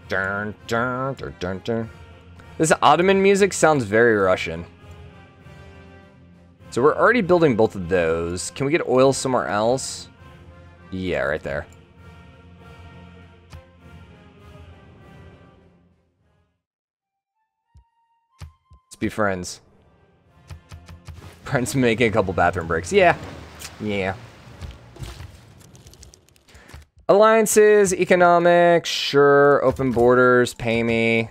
Dun, dun, dun, dun, dun. This Ottoman music sounds very Russian. So we're already building both of those. Can we get oil somewhere else? Yeah, right there. Let's be friends. Friends making a couple bathroom breaks. Yeah. Yeah. Alliances, economics, sure. Open borders, pay me.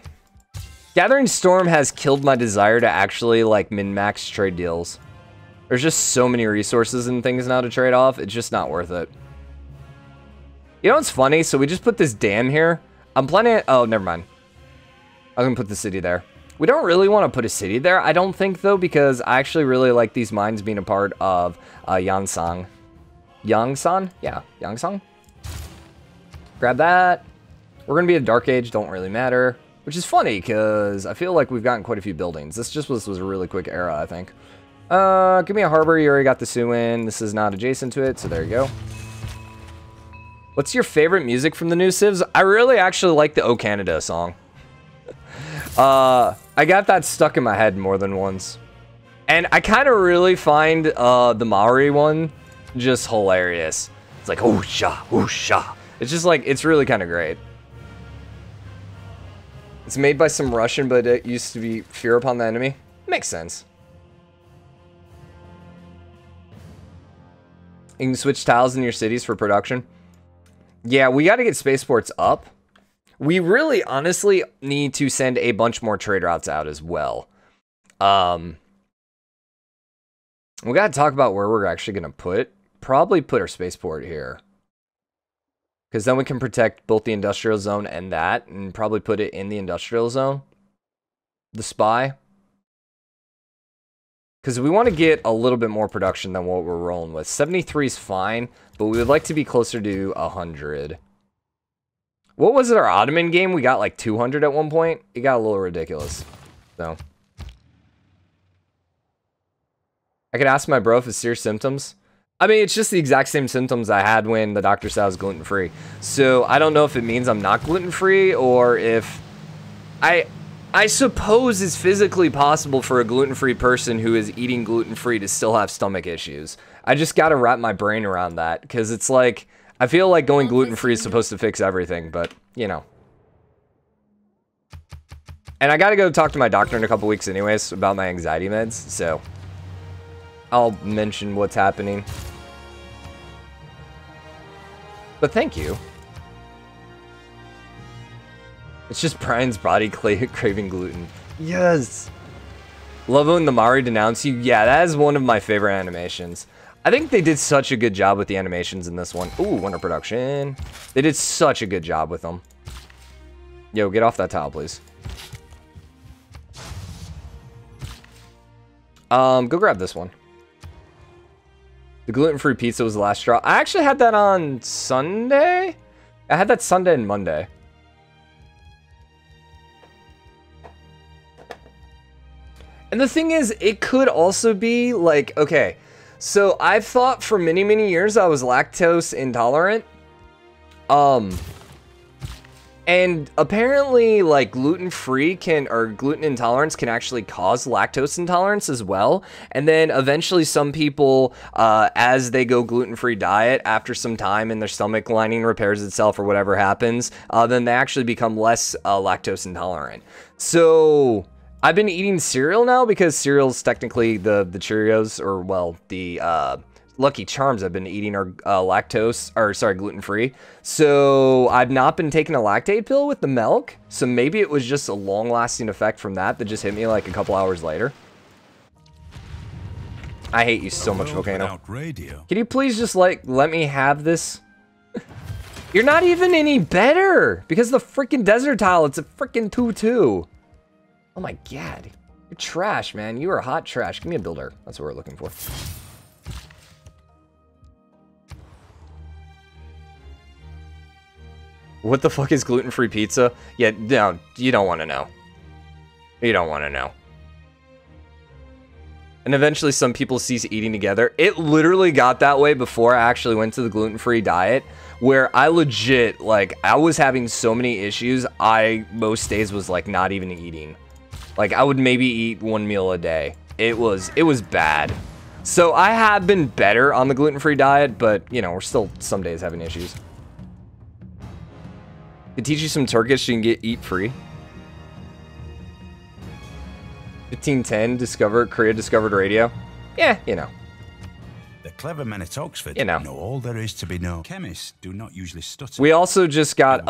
Gathering Storm has killed my desire to actually, like, min-max trade deals. There's just so many resources and things now to trade off. It's just not worth it. You know what's funny? So we just put this dam here. I'm planning... Oh, never mind. I'm going to put the city there. We don't really want to put a city there, I don't think, though, because I actually really like these mines being a part of Yangsang. Yangsan? Yeah, Yangsang. Grab that. We're going to be a Dark Age, don't really matter. Which is funny, because I feel like we've gotten quite a few buildings. This was a really quick era, I think. Give me a harbor. You already got the Sioux in. This is not adjacent to it, so there you go. What's your favorite music from the new Civs? I really actually like the O Canada song. I got that stuck in my head more than once. And I kind of really find the Maori one just hilarious. It's like, ooh-sha, ooh-sha. It's just like, it's really kind of great. It's made by some Russian, but it used to be Fear Upon the Enemy. Makes sense. You can switch tiles in your cities for production. Yeah, we got to get spaceports up. We really, honestly, need to send a bunch more trade routes out as well. We got to talk about where we're actually going to probably put our spaceport here. Because then we can protect both the industrial zone and that, and probably put it in the industrial zone. The spy. Because we want to get a little bit more production than what we're rolling with. 73 is fine, but we would like to be closer to 100. What was it, our Ottoman game? We got like 200 at one point. It got a little ridiculous. So. I could ask my bro if it's serious symptoms. I mean, it's just the exact same symptoms I had when the doctor said I was gluten-free. So, I don't know if it means I'm not gluten-free or if... I suppose it's physically possible for a gluten-free person who is eating gluten-free to still have stomach issues. I just gotta wrap my brain around that, because it's like... I feel like going gluten-free is supposed to fix everything, but, you know. And I gotta go talk to my doctor in a couple weeks anyways about my anxiety meds, so... I'll mention what's happening. But thank you. It's just Brian's body craving gluten. Yes! Love when the Maori denounce you. Yeah, that is one of my favorite animations. I think they did such a good job with the animations in this one. Ooh, winter production. They did such a good job with them. Yo, get off that tile, please. Go grab this one. The gluten-free pizza was the last straw. I actually had that on Sunday. I had that Sunday and Monday. And the thing is, it could also be like, okay, so I've thought for many, many years I was lactose intolerant. And apparently, like, gluten-free or gluten intolerance can actually cause lactose intolerance as well. And then eventually some people, as they go gluten-free diet, after some time and their stomach lining repairs itself or whatever happens, then they actually become less lactose intolerant. So I've been eating cereal now because cereal's technically the Cheerios, or, well, the Lucky Charms I've been eating are gluten-free. So I've not been taking a lactate pill with the milk. So maybe it was just a long-lasting effect from that just hit me like a couple hours later. I hate you so much, Volcano. Can you please just let me have this? You're not even any better because the freaking desert tile, it's a freaking 2-2. Oh my god. You're trash, man. You are hot trash. Give me a builder. That's what we're looking for. What the fuck is gluten-free pizza? Yeah, no, you don't want to know. You don't want to know. And eventually some people cease eating together. It literally got that way before I actually went to the gluten-free diet, where I legit, like, I was having so many issues, most days was, like, not even eating. Like, I would maybe eat 1 meal a day. It was bad. So I have been better on the gluten-free diet, but, you know, we're still some days having issues. Could teach you some Turkish, you can eat free. 1510, Korea discovered radio. Yeah, you know. The clever men at Oxford you know all there is to be known. Chemists do not usually stutter. We also just got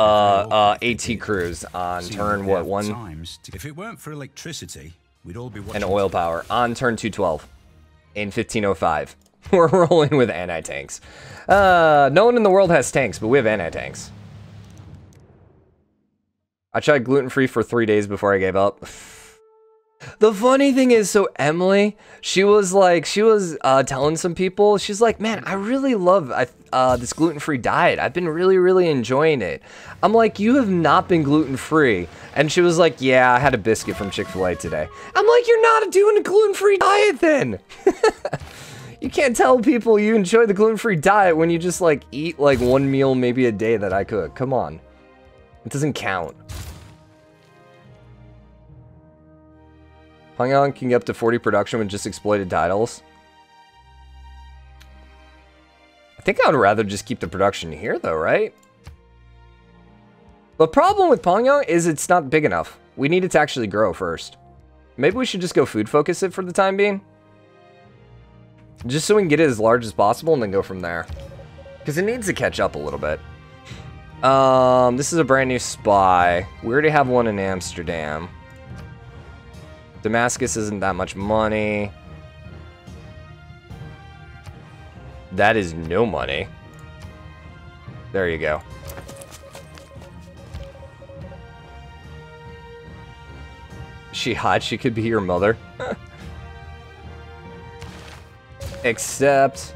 AT Cruise on turn, what, 1? If it weren't for electricity, we'd all be watching. And oil power on turn 212 in 1505. We're rolling with anti-tanks. No one in the world has tanks, but we have anti-tanks. I tried gluten-free for 3 days before I gave up. The funny thing is, so Emily, she was telling some people, she's like, man, I really love this gluten-free diet. I've been really, really enjoying it. I'm like, you have not been gluten-free. And she was like, yeah, I had a biscuit from Chick-fil-A today. I'm like, you're not doing a gluten-free diet then. You can't tell people you enjoy the gluten-free diet when you just like eat like 1 meal maybe a day that I cook. Come on. It doesn't count. Pangyo can get up to 40 production with just exploited titles. I think I would rather just keep the production here though, right? The problem with Pangyo is it's not big enough. We need it to actually grow first. Maybe we should just go food focus it for the time being. Just so we can get it as large as possible and then go from there. Because it needs to catch up a little bit. This is a brand new spy. We already have one in Amsterdam. Damascus isn't that much money. That is no money. There you go. She hot? She could be your mother. Except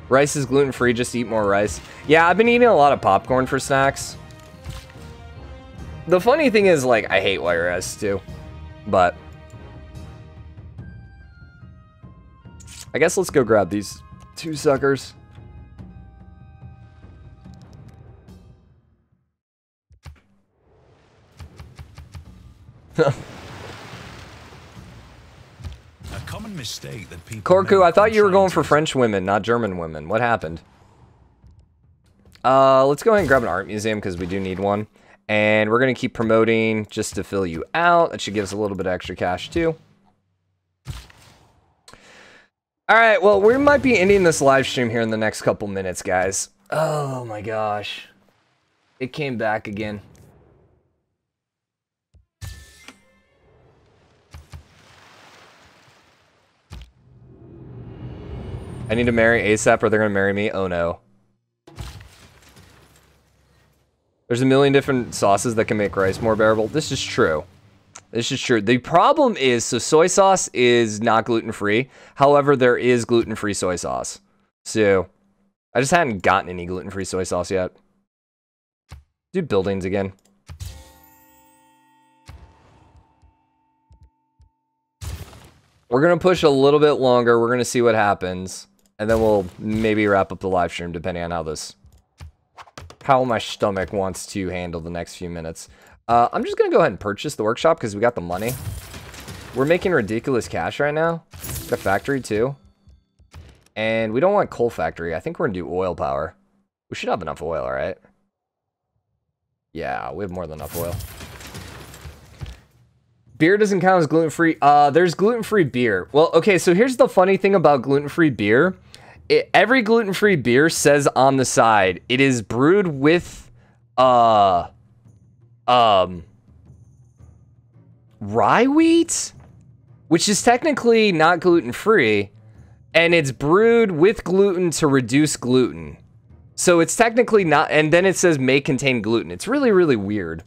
rice is gluten-free, just eat more rice. Yeah, I've been eating a lot of popcorn for snacks. The funny thing is, like, I hate white rice too. But I guess let's go grab these 2 suckers. A common mistake that people Corku, I thought you were going for French women, not German women. What happened? Let's go ahead and grab an art museum because we do need one. And we're going to keep promoting just to fill you out. That should give us a little bit of extra cash too. Alright, well, we might be ending this live stream here in the next couple minutes, guys. Oh my gosh. It came back again. I need to marry ASAP or they're going to marry me? Oh no. There's a million different sauces that can make rice more bearable. This is true. This is true. The problem is, so soy sauce is not gluten-free. However, there is gluten-free soy sauce. So, I just hadn't gotten any gluten-free soy sauce yet. Do buildings again. We're going to push a little bit longer. We're going to see what happens. And then we'll maybe wrap up the live stream, depending on how my stomach wants to handle the next few minutes. I'm just going to go ahead and purchase the workshop because we got the money. We're making ridiculous cash right now. The factory too. And we don't want coal factory. I think we're going to do oil power. We should have enough oil, right? Yeah, we have more than enough oil. Beer doesn't count as gluten-free. There's gluten-free beer. Well, okay, so here's the funny thing about gluten-free beer. Every gluten-free beer says on the side, it is brewed with, rye wheat, which is technically not gluten-free, and it's brewed with gluten to reduce gluten. So it's technically not, and then it says may contain gluten. It's really, really weird.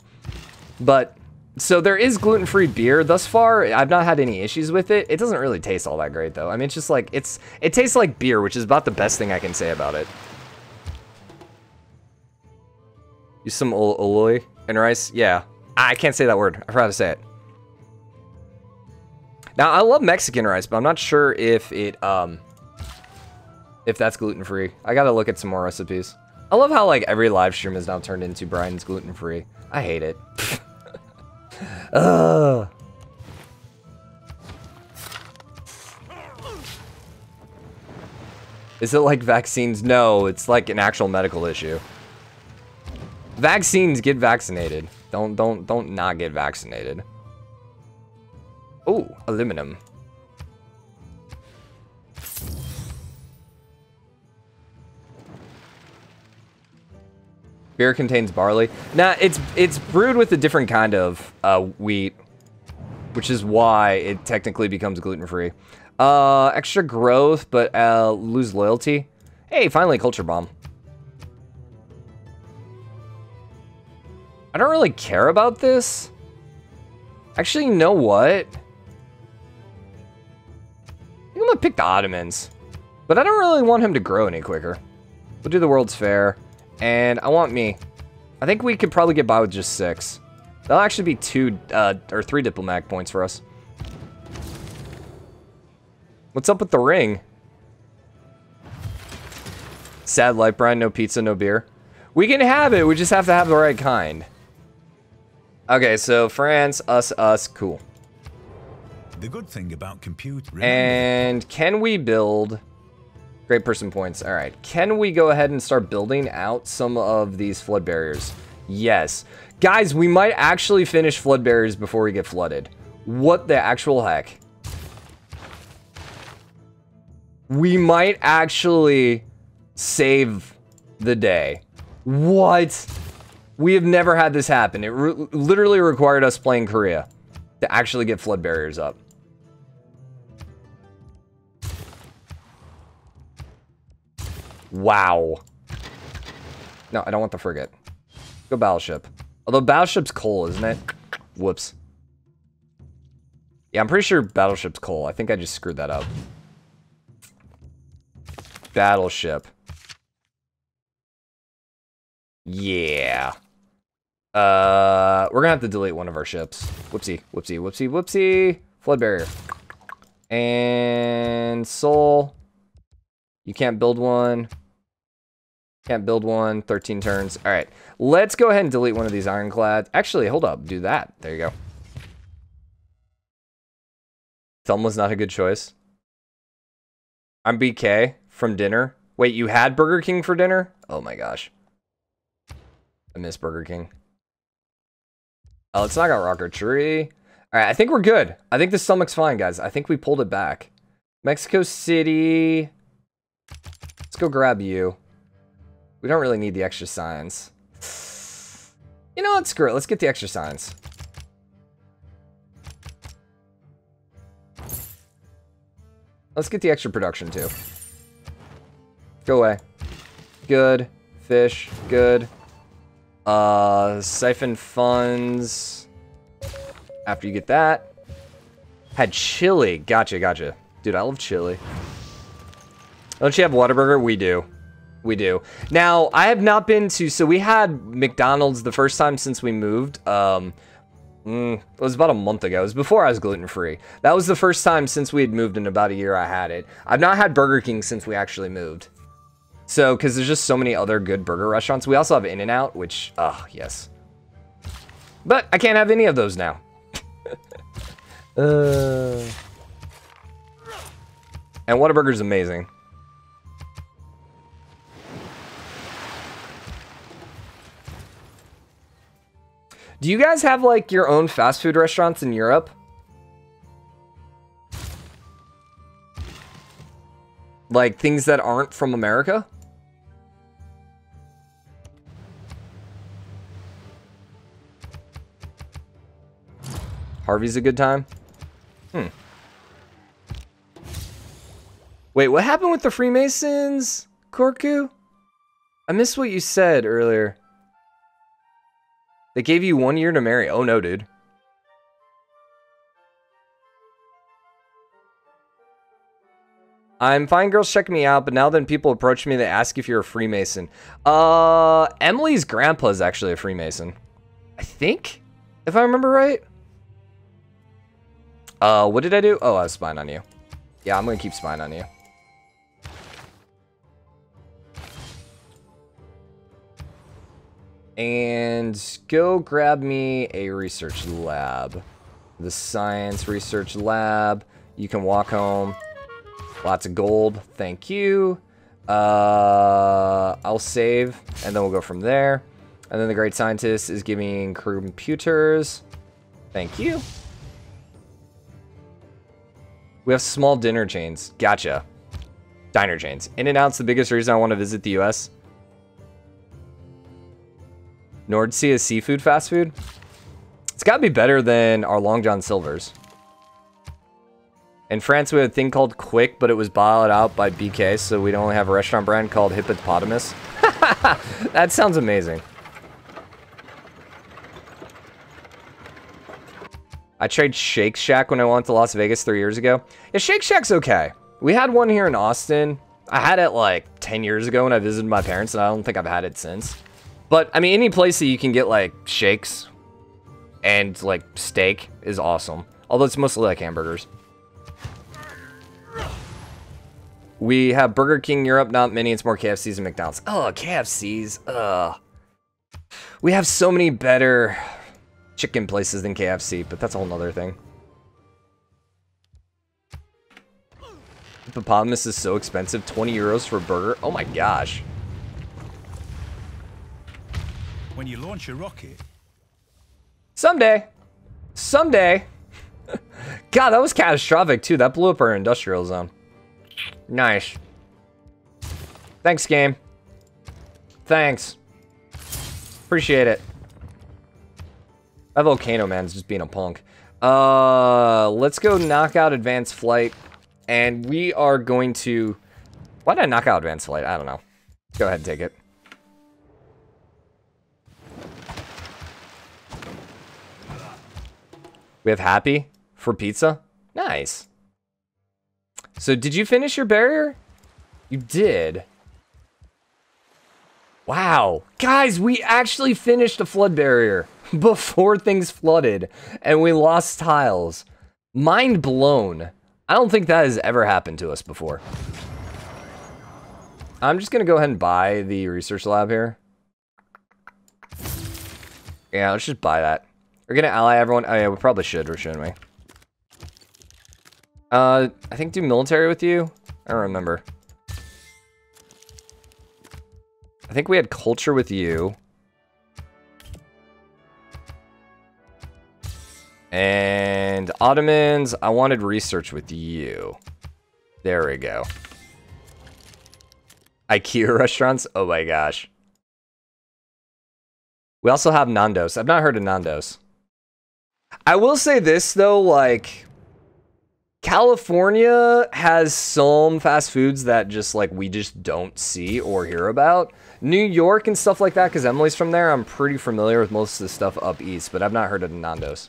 But, so there is gluten-free beer. Thus far, I've not had any issues with it. It doesn't really taste all that great, though. I mean, it's just like, it tastes like beer, which is about the best thing I can say about it. Use some oloi and rice? Yeah. I can't say that word. I forgot to say it. Now, I love Mexican rice, but I'm not sure if that's gluten-free. I gotta look at some more recipes. I love how like every live stream is now turned into Brian's gluten-free. I hate it. Ugh. Is it like vaccines? No, it's like an actual medical issue. Vaccines, get vaccinated. Don't not get vaccinated. Oh, aluminum. Beer contains barley. Nah, it's brewed with a different kind of wheat, which is why it technically becomes gluten-free. Extra growth, but lose loyalty. Hey, finally, culture bomb. I don't really care about this. Actually, you know what? I think I'm gonna pick the Ottomans, but I don't really want him to grow any quicker. We'll do the World's Fair. And I want me. I think we could probably get by with just 6. That'll actually be 2 or 3 diplomatic points for us. What's up with the ring? Sad life, Brian. No pizza, no beer. We can have it. We just have to have the right kind. Okay, so France, us, cool. The good thing about compute. And can we build? Great person points. All right. Can we go ahead and start building out some of these flood barriers? Yes. Guys, we might actually finish flood barriers before we get flooded. What the actual heck? We might actually save the day. What? We have never had this happen. It literally required us playing Korea to actually get flood barriers up. Wow. No, I don't want the frigate. Go battleship. Although battleship's coal, isn't it? Whoops. Yeah, I'm pretty sure battleship's coal. I think I just screwed that up. Battleship. Yeah. We're gonna have to delete one of our ships. Whoopsie, whoopsie, whoopsie, whoopsie. Flood barrier. And Seoul. You can't build one. Can't build one. 13 turns. All right. Let's go ahead and delete one of these ironclads. Actually, hold up. Do that. There you go. Thumb was not a good choice. I'm BK from dinner. Wait, you had Burger King for dinner? Oh my gosh. I miss Burger King. Oh, let's knock out Rocker Tree. All right. I think we're good. I think the stomach's fine, guys. I think we pulled it back. Mexico City. Let's go grab you. We don't really need the extra signs. You know what? Screw it. Let's get the extra signs. Let's get the extra production too. Go away. Good. Fish. Good. Siphon funds. After you get that. Had chili. Gotcha, gotcha. Dude, I love chili. Don't you have Whataburger? We do. We do. Now, I have not been to... So, we had McDonald's the first time since we moved. It was about a month ago. It was before I was gluten-free. That was the first time since we had moved in about a year I had it. I've not had Burger King since we actually moved. So, because there's just so many other good burger restaurants. We also have In-N-Out, which... Oh, yes. But I can't have any of those now. And Whataburger's amazing. Do you guys have, like, your own fast food restaurants in Europe? Like, things that aren't from America? Harvey's a good time? Wait, what happened with the Freemasons, Korku? I missed what you said earlier. They gave you 1 year to marry. Oh, no, dude. I'm fine, girls checking me out, but now then people approach me, they ask if you're a Freemason. Emily's grandpa is actually a Freemason. I think, if I remember right. What did I do? Oh, I was spying on you. Yeah, I'm gonna keep spying on you. And go grab me a research lab. The science research lab. You can walk home. Lots of gold. Thank you. I'll save, and then we'll go from there. And then the great scientist is giving computers. Thank you. We have small dinner chains. Gotcha. Diner chains. In-N-Out's the biggest reason I want to visit the US. Nordsee is seafood fast food. It's got to be better than our Long John Silver's. In France, we had a thing called Quick, but it was bought out by BK, so we'd only have a restaurant brand called Hippopotamus. That sounds amazing. I tried Shake Shack when I went to Las Vegas 3 years ago. Yeah, Shake Shack's okay. We had one here in Austin. I had it like 10 years ago when I visited my parents, and I don't think I've had it since. But, I mean, any place that you can get, like, shakes and, like, steak is awesome. Although it's mostly, like, hamburgers. We have Burger King Europe, not many. It's more KFCs and McDonald's. Oh, KFCs. Ugh. We have so many better chicken places than KFC, but that's a whole nother thing. Hippopotamus is so expensive. 20 euros for a burger. Oh, my gosh. When you launch a rocket. Someday. Someday. God, that was catastrophic, too. That blew up our industrial zone. Nice. Thanks, game. Thanks. Appreciate it. That Volcano Man's just being a punk. Let's go knock out Advanced Flight. And we are going to... Why did I knock out Advanced Flight? I don't know. Go ahead and take it. We have Happy for pizza. Nice. So did you finish your barrier? You did. Wow. Guys, we actually finished a flood barrier before things flooded and we lost tiles. Mind blown. I don't think that has ever happened to us before. I'm just going to go ahead and buy the research lab here. Yeah, let's just buy that. We're going to ally everyone. Oh, yeah, we probably should, or shouldn't we? I think do military with you. I don't remember. I think we had culture with you. And Ottomans, I wanted research with you. There we go. IKEA restaurants? Oh my gosh. We also have Nando's. I've not heard of Nando's. I will say this, though, like... California has some fast foods that just, like, we just don't see or hear about. New York and stuff like that, because Emily's from there, I'm pretty familiar with most of the stuff up east, but I've not heard of Nando's.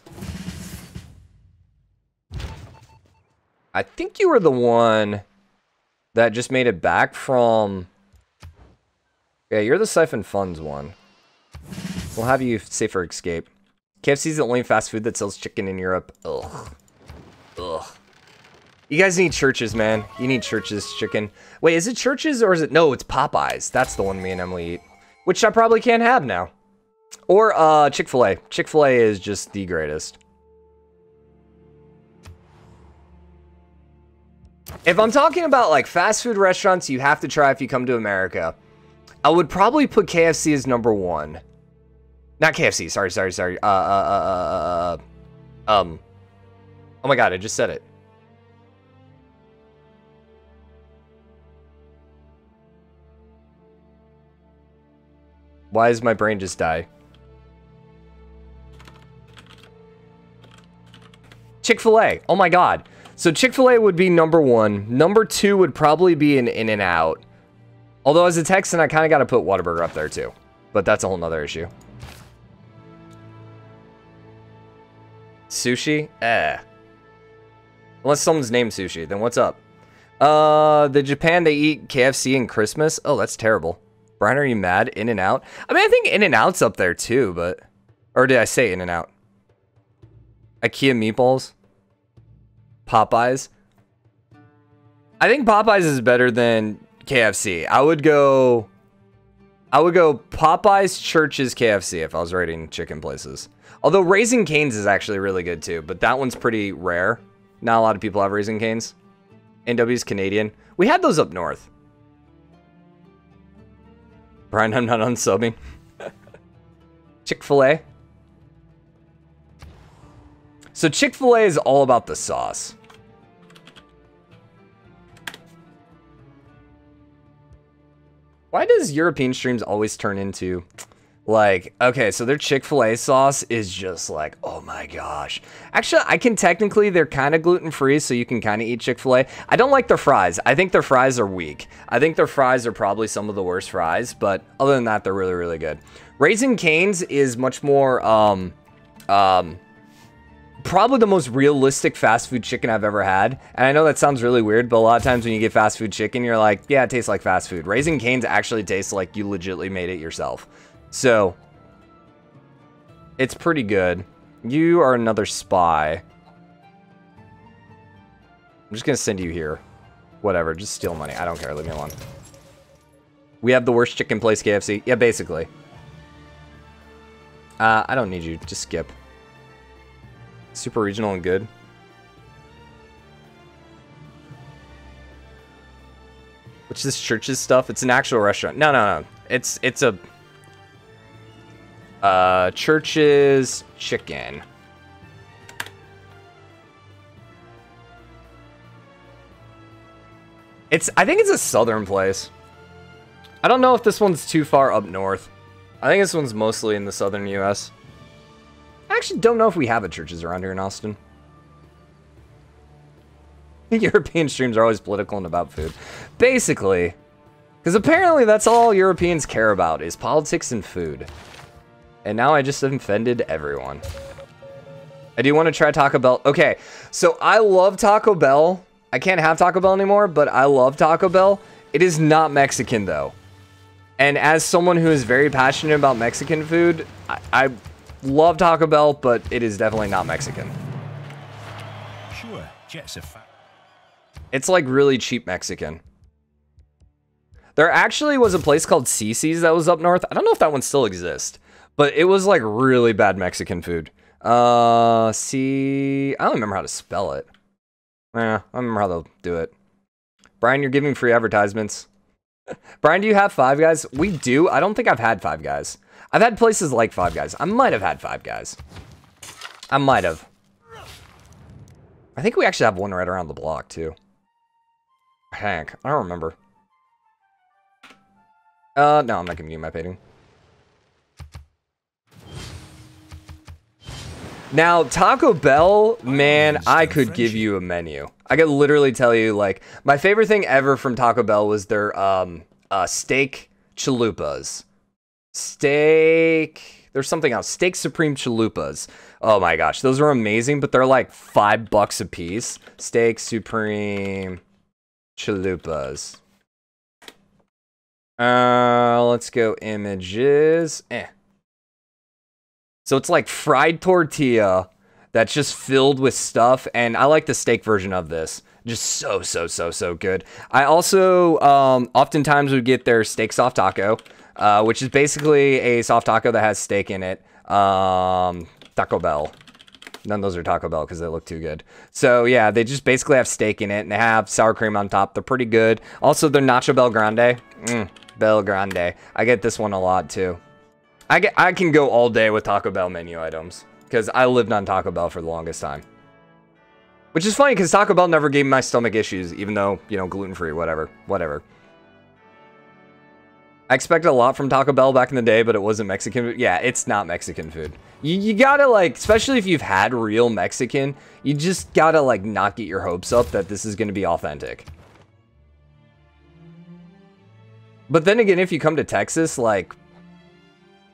I think you were the one that just made it back from... Yeah, you're the Siphon Funds one. We'll have you safer escape. KFC's the only fast food that sells chicken in Europe. Ugh. Ugh. You guys need Churches, man. You need Churches chicken. Wait, is it Churches or is it... No, it's Popeyes. That's the one me and Emily eat. Which I probably can't have now. Or Chick-fil-A. Chick-fil-A is just the greatest. If I'm talking about like fast food restaurants you have to try if you come to America, I would probably put KFC as number one. Not KFC, sorry. Oh my god, I just said it. Why does my brain just die? Chick-fil-A. Oh my god. So Chick-fil-A would be number one. Number two would probably be an In-N-Out. Although as a Texan, I kind of got to put Whataburger up there too. But that's a whole nother issue. Sushi? Unless someone's named Sushi, then what's up? The Japan, they eat KFC in Christmas? Oh, that's terrible. Brian, are you mad? In-N-Out? I mean, I think In-N-Out's up there too, but... Or did I say In-N-Out? IKEA meatballs? Popeyes? I think Popeyes is better than KFC. I would go I would go Popeyes, Church's, KFC if I was rating chicken places. Although Raising Cane's is actually really good too, but that one's pretty rare. Not a lot of people have Raising Cane's. NW's Canadian. We had those up north. Brian, I'm not unsubbing. Chick-fil-A. So Chick-fil-A is all about the sauce. Why does European streams always turn into, like, okay, so their Chick-fil-A sauce is just like, oh my gosh. Actually, I can technically, they're kind of gluten-free, so you can kind of eat Chick-fil-A. I don't like their fries. I think their fries are weak. I think their fries are probably some of the worst fries, but other than that, they're really, really good. Raising Cane's is much more, probably the most realistic fast food chicken I've ever had. And I know that sounds really weird, but a lot of times when you get fast food chicken, you're like, yeah, it tastes like fast food. Raising Cane's actually tastes like you legitimately made it yourself. So, it's pretty good. You are another spy. I'm just going to send you here. Whatever, just steal money. I don't care, leave me alone. We have the worst chicken place, KFC. Yeah, basically. I don't need you, just skip. Super regional and good. Which is Church's stuff? It's an actual restaurant. No. It's a Church's chicken. I think it's a southern place. I don't know if this one's too far up north. I think this one's mostly in the southern US. I actually don't know if we have a Church's around here in Austin. European streams are always political and about food. Basically. Because apparently that's all Europeans care about is politics and food. And now I just offended everyone. I do want to try Taco Bell. Okay, so I love Taco Bell. I can't have Taco Bell anymore, but I love Taco Bell. It is not Mexican though. And as someone who is very passionate about Mexican food, I love Taco Bell, but it is definitely not Mexican. Sure, Jet's a fact. It's like really cheap Mexican. There actually was a place called Cece's that was up north. I don't know if that one still exists, but it was like really bad Mexican food. I don't remember how to spell it. I don't remember how they'll do it. Brian, you're giving free advertisements. Brian, do you have Five Guys? We do. I don't think I've had Five Guys. I've had places like Five Guys. I might have had Five Guys. I might have. I think we actually have one right around the block, too. Hank, I don't remember. No, I'm not giving you my painting. Now, Taco Bell, man, I could give you a menu. I could literally tell you, like, my favorite thing ever from Taco Bell was their steak chalupas. There's something else. Steak Supreme chalupas. Oh my gosh, those are amazing, but they're like $5 a piece. Steak Supreme chalupas. Let's go images. So it's like fried tortilla that's just filled with stuff, and I like the steak version of this. Just so good. I also oftentimes would get their steak soft taco, which is basically a soft taco that has steak in it. Taco Bell. None of those are Taco Bell because they look too good. So yeah, they just basically have steak in it, and they have sour cream on top. They're pretty good. Also, their Nacho Bel Grande. Bel Grande. I get this one a lot too. I can go all day with Taco Bell menu items because I lived on Taco Bell for the longest time. Which is funny because Taco Bell never gave me my stomach issues, even though, you know, gluten-free, whatever. I expected a lot from Taco Bell back in the day, but it wasn't Mexican food. Yeah, it's not Mexican food. You gotta, like, especially if you've had real Mexican, you just gotta, like, not get your hopes up that this is gonna be authentic. But then again, if you come to Texas, like,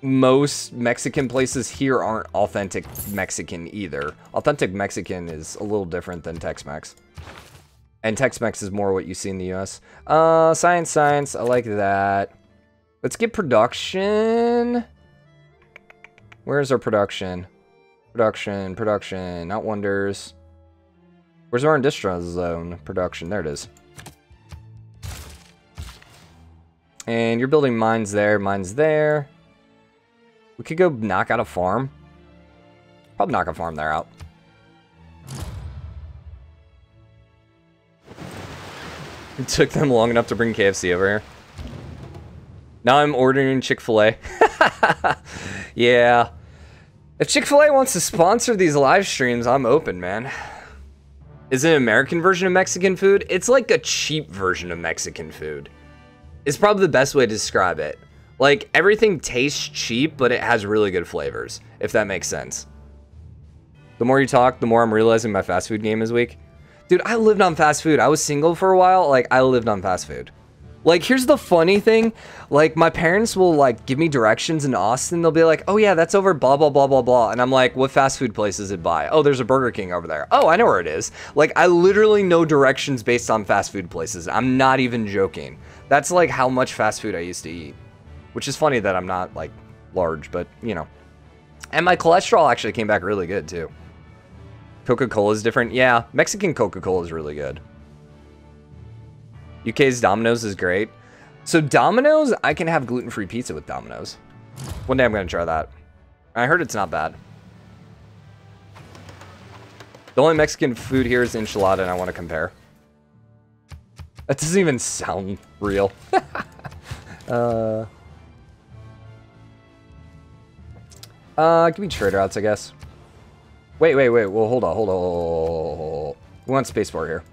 most Mexican places here aren't authentic Mexican either. Authentic Mexican is a little different than Tex-Mex. And Tex-Mex is more what you see in the US. Science, I like that. Let's get production. Where's our production? Production, not wonders. Where's our industrial zone? Production, there it is. And you're building mines there, mines there. We could go knock out a farm. Probably knock a farm there out. It took them long enough to bring KFC over here. Now I'm ordering Chick-fil-A. Yeah. If Chick-fil-A wants to sponsor these live streams, I'm open, man. Is it an American version of Mexican food? It's like a cheap version of Mexican food. It's probably the best way to describe it. Like, everything tastes cheap, but it has really good flavors, if that makes sense. The more you talk, the more I'm realizing my fast food game is weak. Dude, I lived on fast food. I was single for a while. Like, I lived on fast food. Like, here's the funny thing. Like, my parents will, like, give me directions in Austin. They'll be like, oh, yeah, that's over blah, blah, blah, blah, blah. And I'm like, what fast food place is it by? Oh, there's a Burger King over there. Oh, I know where it is. Like, I literally know directions based on fast food places. I'm not even joking. That's, like, how much fast food I used to eat. Which is funny that I'm not, like, large, but, you know. And my cholesterol actually came back really good, too. Coca-Cola is different. Yeah, Mexican Coca-Cola is really good. UK's Domino's is great. So Domino's, I can have gluten-free pizza with Domino's. One day I'm going to try that. I heard it's not bad. The only Mexican food here is enchilada, and I want to compare. That doesn't even sound real. Give me trader outs, I guess. Wait. Well, hold on. We want spacebar here.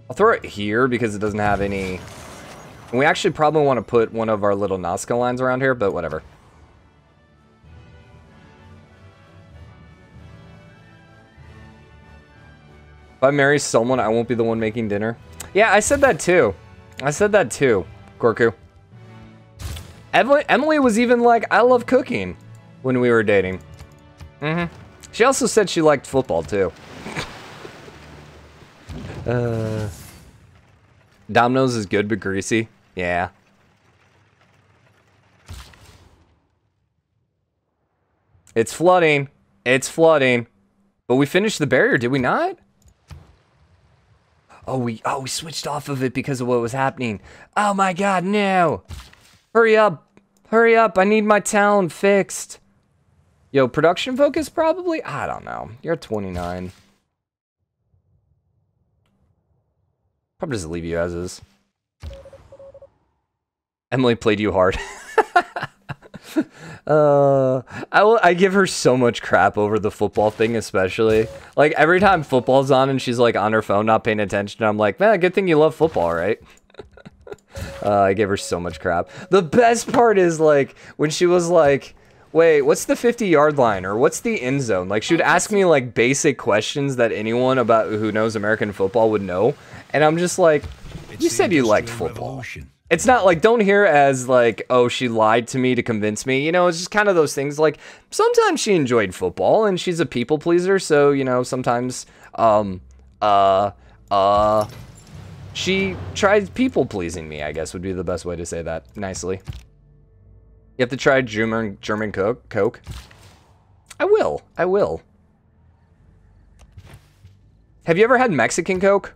I'll throw it here because it doesn't have any... And we actually probably want to put one of our little Nazca lines around here, but whatever. If I marry someone, I won't be the one making dinner. Yeah, I said that too. Gorku. Emily was even like, I love cooking when we were dating. She also said she liked football too. Domino's is good but greasy. Yeah. It's flooding. But we finished the barrier, did we not? Oh, we switched off of it because of what was happening. Oh my god, no. Hurry up. I need my town fixed. Yo, production focus probably? I don't know. You're at 29. Probably just leave you as is. Emily played you hard. I give her so much crap over the football thing, especially. Like, every time football's on and she's, like, on her phone not paying attention, I'm like, man, good thing you love football, right? I gave her so much crap. The best part is, like, when she was like, wait, what's the 50-yard line? Or what's the end zone? Like, she would ask me, like, basic questions that anyone about who knows American football would know. And I'm just like, you said you liked football. Revolution. It's not like, don't hear as like, oh, she lied to me to convince me. You know, it's just kind of those things. Like, sometimes she enjoyed football and she's a people pleaser. So, you know, sometimes, she tried people pleasing me, I guess would be the best way to say that nicely. You have to try German Coke. I will. Have you ever had Mexican Coke?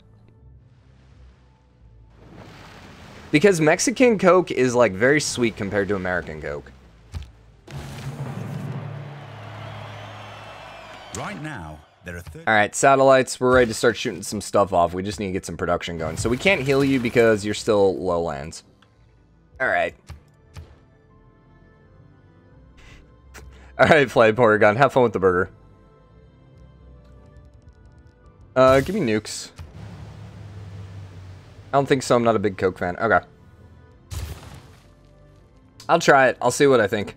Because Mexican Coke is like very sweet compared to American Coke. Right now, there are Alright, satellites, we're ready to start shooting some stuff off. We just need to get some production going. So we can't heal you because you're still lowlands. Alright. Alright, Flight Porygon, have fun with the burger. Give me nukes. I don't think so, I'm not a big Coke fan. Okay. I'll try it, I'll see what I think.